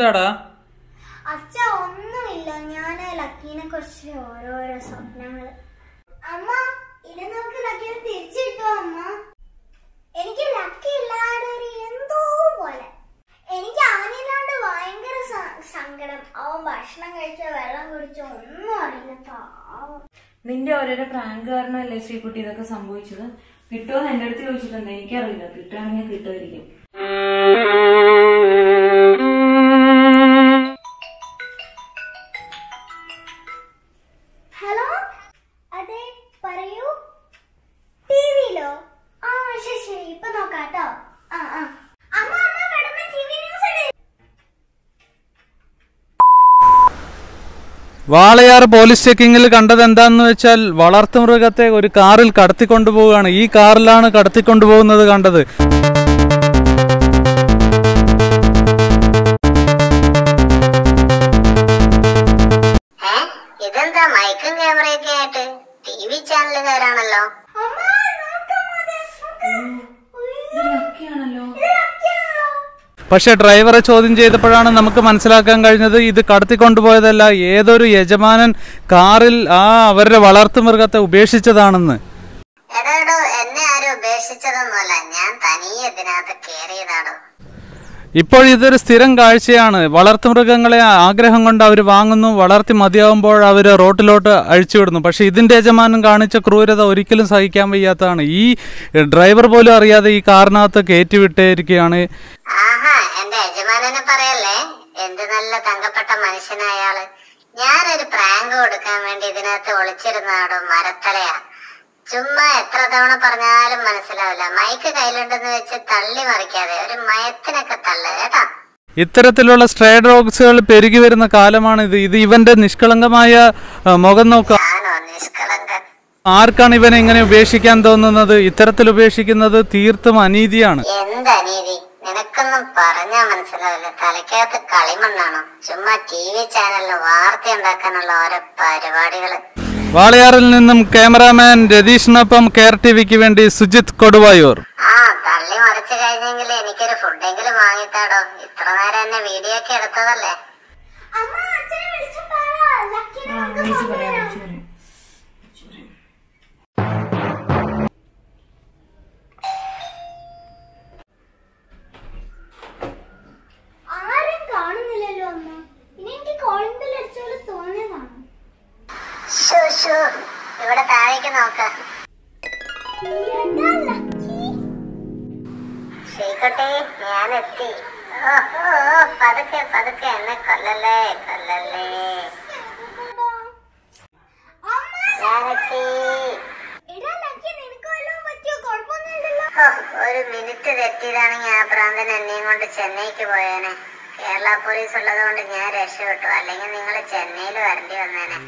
എന്താടാ? അച്ഛ ഒന്നുമില്ല, ഞാൻ ലക്കീനെ കുറിച്ച് ഓരോരോ സ്വപ്നങ്ങൾ. അമ്മ ഇനി നമുക്ക് ലക്കീനെ തിരിച്ചു കിട്ടുമോ അമ്മ? എനിക്ക് ലക്കി ഇല്ലാണ്ട് ഒരു എന്തോ പോലെ. എനിക്ക് അവനില്ലാണ്ട് ഭയങ്കര സങ്കടം. അവൻ ഭക്ഷണം കഴിച്ചോ വെള്ളം കുടിച്ചോ ഒന്നും അറിയില്ല. നിന്റെ ഓരോരോ പ്രാങ്ക് കാരണമല്ലേ ശ്രീകുട്ടി ഇതൊക്കെ സംഭവിച്ചത്? കിട്ടുമോന്ന് എന്റെ അടുത്ത് ചോദിച്ചിട്ടുണ്ട്. എനിക്കറിയില്ല, കിട്ടുകയാണെങ്കിൽ കിട്ടുമായിരിക്കും. ഹലോ, അതെ പറയൂ. ടിവിയിലോ? ആ ശരി ശരി, ഇപ്പൊ നോക്കാട്ടോ. ആ ആ അമ്മ അമ്മ പെട്ടെന്ന് ടിവി ന്യൂസ് ഇട്. വാളയാർ പോലീസ് ചെക്കിങ്ങിൽ കണ്ടത് എന്താന്ന് വെച്ചാൽ വളർത്തുമൃഗത്തെ ഒരു കാറിൽ കടത്തിക്കൊണ്ടുപോവുകയാണ്. ഈ കാറിലാണ് കടത്തിക്കൊണ്ടുപോകുന്നത് കണ്ടത്. ഇതെന്താ മൈക്കും ക്യാമറയൊക്കെ ആയിട്ട്? ടിവി ചാനലുകാരാണല്ലോ. പക്ഷെ ഡ്രൈവറെ ചോദ്യം ചെയ്തപ്പോഴാണ് നമുക്ക് മനസ്സിലാക്കാൻ കഴിഞ്ഞത് ഇത് കടത്തിക്കൊണ്ടുപോയതല്ല, ഏതൊരു യജമാനൻ കാറിൽ അവരുടെ വളർത്തുമൃഗത്തെ ഉപേക്ഷിച്ചതാണെന്ന്. എടാടോ, എന്നെ ആരും ഉപേക്ഷിച്ചതൊന്നുമല്ല, ഞാൻ തനിയെ ഇതിനകത്ത് കേറിയതാടോ. ഇപ്പോൾ ഇതൊരു സ്ഥിരം കാഴ്ചയാണ്. വളർത്തുമൃഗങ്ങളെ ആഗ്രഹം കൊണ്ട് അവർ വാങ്ങുന്നു, വളർത്തി മതിയാവുമ്പോൾ അവർ റോട്ടിലോട്ട് അഴിച്ചുവിടുന്നു. പക്ഷെ ഇതിന്റെ യജമാനൻ കാണിച്ച ക്രൂരത ഒരിക്കലും സഹിക്കാൻ വയ്യാത്തതാണ്. ഈ ഡ്രൈവർ പോലും അറിയാതെ ഈ കാറിനകത്ത് കയറ്റിവിട്ടേരിക്കുകയാണ്. ആഹാ, എന്റെ യജമാനനെ പറയല്ലേ, എന്ത് നല്ല തങ്കപ്പെട്ട മനുഷ്യനായാള്. ഞാനൊരു പ്രാങ്ക് കൊടുക്കാൻ വേണ്ടി ഇതിനകത്ത് ഒളിച്ചിരുന്നാടോ, മരത്തലയാ. ചുമ്മാ എത്ര തവണ പറഞ്ഞാലും മനസ്സിലാവില്ല. മൈക്ക് കയ്യിലുണ്ടെന്ന് വെച്ച് തള്ളി മറിക്കാതെ ഒരു മയത്തിനൊക്കെ തള്ളു കേട്ടാ. ഇത്തരത്തിലുള്ള സ്ട്രേ ഡോഗ്സുകൾ പെരുകി വരുന്ന കാലമാണിത്. ഇത് ഇവന്റെ നിഷ്കളങ്കമായ മുഖം നോക്കുക. ഞാനോ നിഷ്കളങ്കൻ? ആർക്കാണ് ഇവനെ ഇങ്ങനെ ഉപേക്ഷിക്കാൻ തോന്നുന്നത്? ഇത്തരത്തിൽ ഉപേക്ഷിക്കുന്നത് തീർത്തും അനീതിയാണ്. എന്ത് അനീതി? നിനക്കൊന്നും പറഞ്ഞാ മനസ്സിലാവില്ല. തലക്കകത്ത് കളിമണ്ണാണോ? ചുമ്മാ ടിവി ചാനലിന് വാർത്ത ഉണ്ടാക്കാനുള്ള ഓരോ പരിപാടികള്. വാളയാറിൽ നിന്നും ക്യാമറാമാൻ രതീഷിനൊപ്പം കെയർ ടിവിക്ക് വേണ്ടി സുജിത് കൊടുവായൂർ. ആ, തള്ളി മറിച്ചു കഴിഞ്ഞെങ്കിൽ എനിക്കൊരു ഫുഡെങ്കിലും വാങ്ങിത്താടോ. ഇത്ര നേരം എന്നെ വീഡിയോ ഒക്കെ എടുത്തതല്ലേ. അമ്മ അച്ഛനെ വിളിച്ചു പറ, ലക്കീനെ നമുക്ക് കൊണ്ടുവരാം. ആരും കാണുന്നില്ലല്ലോ അമ്മ. ഇനി എനിക്ക് കോളിംഗ് ബെൽ അടിച്ചോളൂ തോന്നിയതാണ്. ഇവിടെ താഴേക്ക് നോക്ക. ശ്രീകുട്ടി, ഞാൻ എത്തി. പതുക്കെ പതുക്കെ, എന്നെ കൊല്ലല്ലേ കൊല്ലല്ലേ. ഞാനെത്തി. ഒരു മിനിറ്റ് തെറ്റിയതാണെങ്കിൽ ആ പ്രാന്തൻ എന്നെയും കൊണ്ട് ചെന്നൈക്ക് പോയേനെ. കേരള പോലീസ് ഉള്ളത് കൊണ്ട് ഞാൻ രക്ഷപ്പെട്ടു, അല്ലെങ്കിൽ നിങ്ങൾ ചെന്നൈയിൽ വരേണ്ടി വന്നേനെ.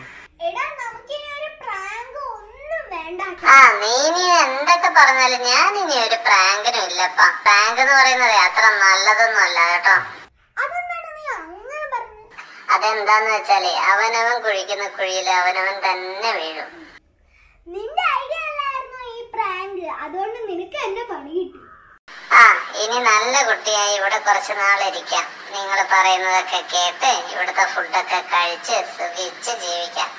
ആ, നീ എന്തൊക്കെ പറഞ്ഞാലും ഞാൻ ഇനി ഒരു പ്രാങ്കിനും ഇല്ലപ്പാ. പ്രാങ്ക് എന്ന് പറയുന്നത് അത്ര നല്ലതൊന്നും അല്ല കേട്ടോ. അതെന്താന്ന് വെച്ചാല് അവനവൻ കുഴിക്കുന്ന കുഴിയിൽ അവനവൻ തന്നെ വീഴും. നിന്റെ ഐഡിയ അല്ലായിരുന്നു ഈ പ്രാങ്ക്, അതുകൊണ്ട് നിനക്ക് എന്നെ പണി കിട്ടി. ആ, ഇനി നല്ല കുട്ടിയായി ഇവിടെ കുറച്ചു നാളിരിക്കാം. നിങ്ങൾ പറയുന്നതൊക്കെ കേട്ട് ഇവിടുത്തെ ഫുഡൊക്കെ കഴിച്ച് സുഖിച്ച് ജീവിക്കാം.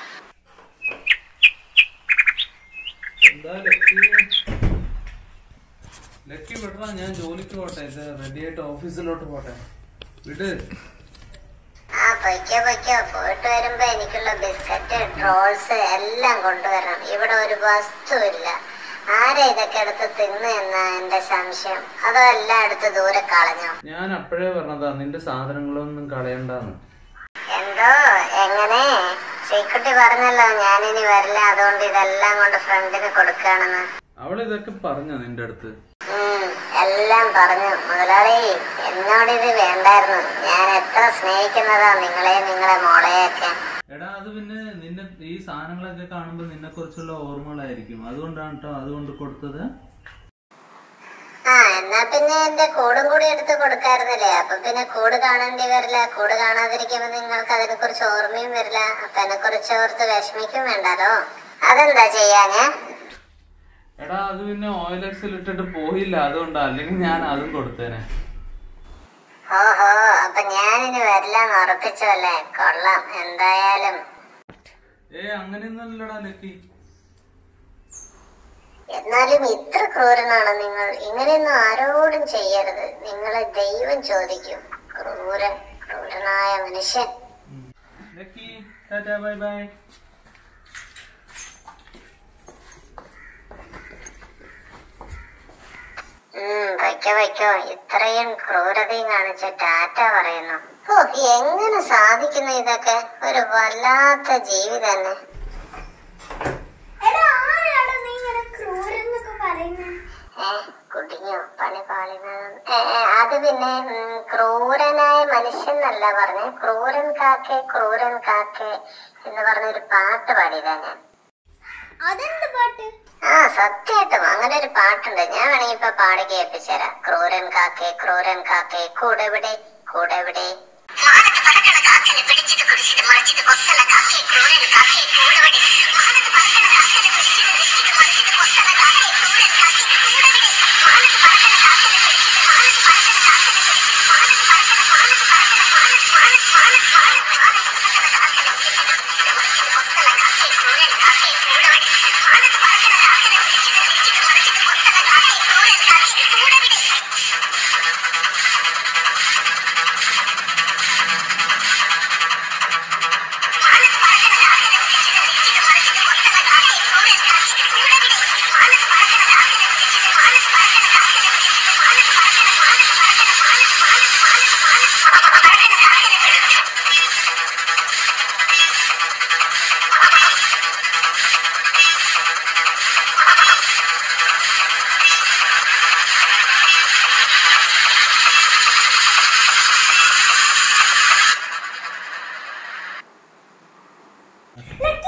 ലക്കി വിടറാ, ഞാൻ ജോലിക്ക് പോട്ടെ. ഇത് റെഡി ആയിട്ട് ഓഫീസിലോട്ട് പോട്ടെ. വിട്. ആ, പൊയ്ക്കോ പൊയ്ക്കോ. പോയിട്ട് വരുമ്പോ എനിക്കുള്ള ബിസ്ക്കറ്റ്, ട്രോൾസ് എല്ലാം കൊണ്ടുവരണം. ഇവിടെ ഒരു വസ്തുവില്ല. ആരെ ഇതൊക്കെ എടുത്ത് തിന്നു എന്നാ എന്റെ സംശയം. അതോ എല്ലാം എടുത്ത് ദൂരെ കളഞ്ഞോ? ഞാൻ അപ്പോഴേ പറഞ്ഞതാ നിന്റെ സാധനങ്ങളൊന്നും കളയണ്ടെന്ന്. എന്തോ എങ്ങനെ? ശ്രീകുട്ടി പറഞ്ഞല്ലോ ഞാനിനി വരില്ല, അതുകൊണ്ട് ഇതെല്ലാം കൊണ്ട് ഫ്രണ്ടിന് കൊടുക്കുകയാണെന്ന്. അവളിതൊക്കെ പറഞ്ഞോ നിന്റെ അടുത്ത്? എല്ലാം പറഞ്ഞു മുതലാളി. എന്നോടിത് വേണ്ടായിരുന്നു. ഞാൻ എത്ര സ്നേഹിക്കുന്നതാ നിങ്ങളെ, നിങ്ങളെ മോളെയൊക്കെ. എടാ, അത് പിന്നെ നിന്നെ ഈ സാധനങ്ങളൊക്കെ കാണുമ്പോ നിന്നെ കുറിച്ചുള്ള ഓർമ്മകളായിരിക്കും, അതുകൊണ്ടാണ് കേട്ടോ അതുകൊണ്ട് കൊടുത്തത്. ആ, എന്നാ പിന്നെ എന്റെ കൂടും കൂടി എടുത്ത് കൊടുക്കാറുന്നില്ലേ? അപ്പൊ പിന്നെ കൂട് കാണേണ്ടി വരില്ല. കൂട് കാണാതിരിക്കുമ്പോ നിങ്ങൾക്ക് അതിനെ കുറിച്ച് ഓർമ്മയും വരില്ല. അപ്പൊ എന്നെ കുറിച്ച് ഓർത്ത് വിഷമിക്കും വേണ്ടല്ലോ. അതെന്താ ചെയ്യാന്? എടാ, അത് പിന്നെ ഓയിലെക്സിൽ ഇട്ടിട്ട് പോയില്ല, അതുകൊണ്ടാ. അല്ലെങ്കിൽ ഞാൻ അതും കൊടുത്തേനെ. ഓ, ഓഹോ, അപ്പൊ ഞാനിനി വരില്ലെന്ന് ഉറപ്പിച്ചല്ലേ? കൊള്ളാം എന്തായാലും. അങ്ങനെയൊന്നുമല്ലടാ ലക്കി. എന്നാലും ഇത്ര ക്രൂരനാണോ നിങ്ങൾ? ഇങ്ങനെയൊന്നും ആരോടും ചെയ്യരുത്. നിങ്ങളെ ദൈവം ചോദിക്കും. ക്രൂരനായ മനുഷ്യൻ. Lucky tata bye bye. വയ്ക്കോ. ഇത്രയും ക്രൂരതയും കാണിച്ച് ടാറ്റ പറയുന്നു. ഓ, എങ്ങനെ സാധിക്കുന്നു ഇതൊക്കെ? ഒരു വല്ലാത്ത ജീവി തന്നെ. കുടിഞ്ഞോ പണി പാളിനത്? അത് പിന്നെ ക്രൂരനായ മനുഷ്യൻ എന്നല്ല പറഞ്ഞേ, ക്രൂരൻ കാക്കേ എന്ന് പറഞ്ഞൊരു പാട്ട് പാടിയതാ ഞാൻ. അതെന്ത് പാട്ട്? സത്യമായിട്ടും അങ്ങനെ ഒരു പാട്ടുണ്ട്. ഞാൻ വേണമെങ്കിൽ ഇപ്പൊ പാടി കേൾപ്പിച്ചുതരാം. ക്രൂരൻ കാക്കേ കൂടെവിടെ പിടിച്ചിട്ട് കുടിച്ചിട്ട് മറിച്ചിട്ട് കൊത്തല കാക്കേ ക്രൂരൻ കാക്കേ കൂടെവിടെ Look